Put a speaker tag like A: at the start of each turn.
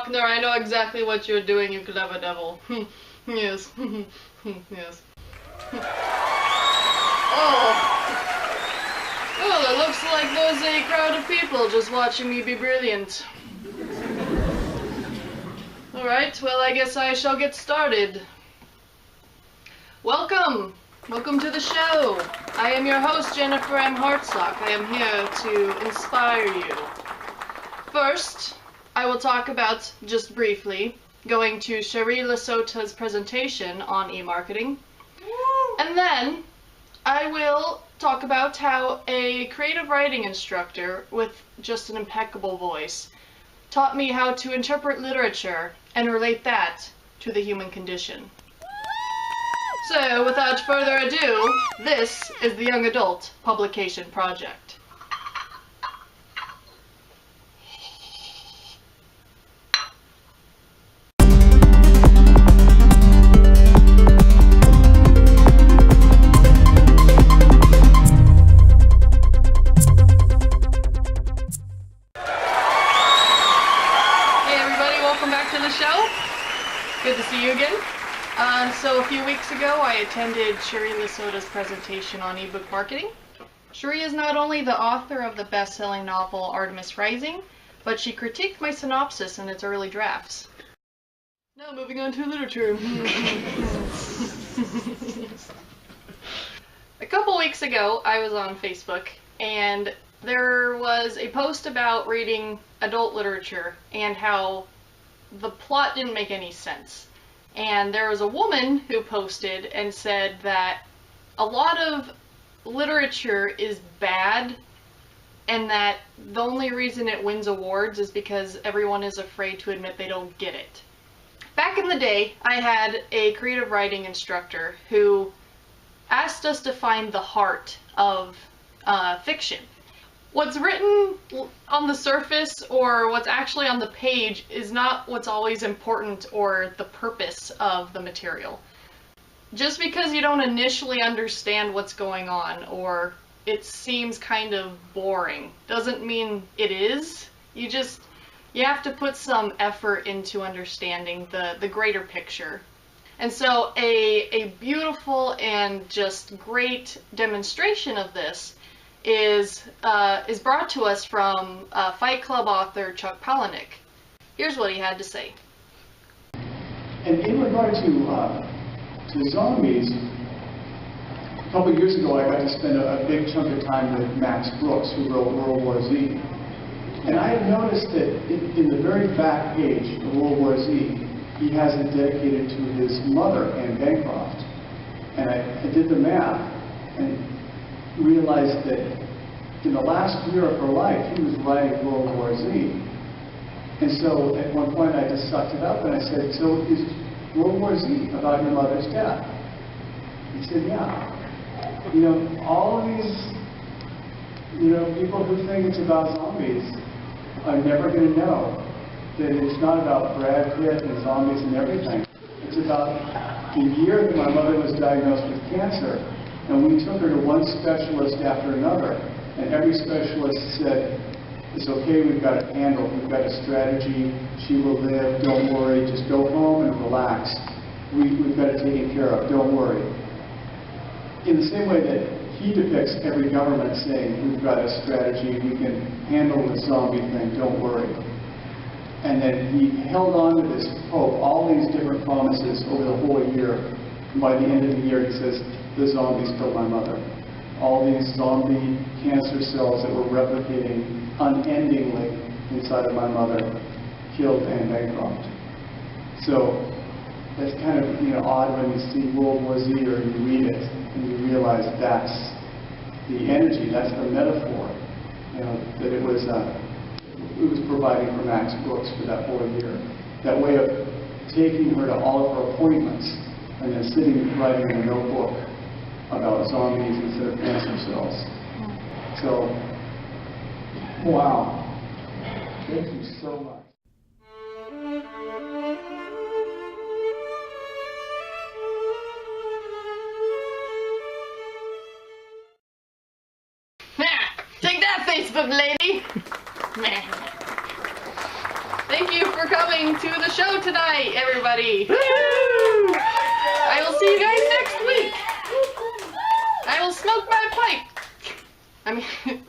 A: Faulkner, I know exactly what you're doing, you clever devil. Yes. Yes. Well, it looks like there's a crowd of people just watching me be brilliant. Alright, well, I guess I shall get started. Welcome! Welcome to the show. I am your host, Jennifer M. Hartsock. I am here to inspire you. First, I will talk about, just briefly, going to Cherie Lesota's presentation on e-marketing. And then, I will talk about how a creative writing instructor with just an impeccable voice taught me how to interpret literature and relate that to the human condition. So, without further ado, this is the Young Adult Publication Project. Good to see you again. So a few weeks ago I attended Cherie Lesota's presentation on ebook marketing. Cherie is not only the author of the best-selling novel Artemis Rising, but she critiqued my synopsis in its early drafts. Now moving on to literature. A couple weeks ago I was on Facebook and there was a post about reading adult literature and how the plot didn't make any sense. And there was a woman who posted and said that a lot of literature is bad and that the only reason it wins awards is because everyone is afraid to admit they don't get it. Back in the day, I had a creative writing instructor who asked us to find the heart of fiction. What's written on the surface or what's actually on the page is not what's always important or the purpose of the material. Just because you don't initially understand what's going on or it seems kind of boring doesn't mean it is. You have to put some effort into understanding the greater picture. And so a beautiful and just great demonstration of this is brought to us from Fight Club author Chuck Palahniuk. Here's what he had to say.
B: And in regard to zombies, a couple of years ago I got to spend a big chunk of time with Max Brooks, who wrote World War Z. And I had noticed that in the very back page of World War Z, he has it dedicated to his mother, Anne Bancroft. And I did the math and realized that in the last year of her life, he was writing World War Z. And so at one point I just sucked it up and I said, so is World War Z about your mother's death? He said, yeah. You know, all of these, people who think it's about zombies are never going to know that it's not about Brad Pitt and zombies and everything. It's about the year that my mother was diagnosed with cancer. And we took her to one specialist after another, and every specialist said, it's okay, we've got it handled, we've got a strategy, she will live, don't worry, just go home and relax. We've got it taken care of, don't worry. In the same way that he depicts every government saying, we've got a strategy, we can handle the zombie thing, don't worry. And then he held on to this hope, all these different promises over the whole year. And by the end of the year, he says, the zombies killed my mother. All these zombie cancer cells that were replicating unendingly inside of my mother killed Anne Bancroft. So that's kind of odd when you see World War Z or you read it and you realize that's the energy, that's the metaphor, that it was providing for Max Brooks for that whole year. That way of taking her to all of her appointments and then sitting writing in a notebook about zombies instead of cancer cells. So, wow. Thank you so much.
A: Take that, Facebook lady! Thank you for coming to the show tonight, everybody. I will see you guys next week. I will smoke my pipe. I mean...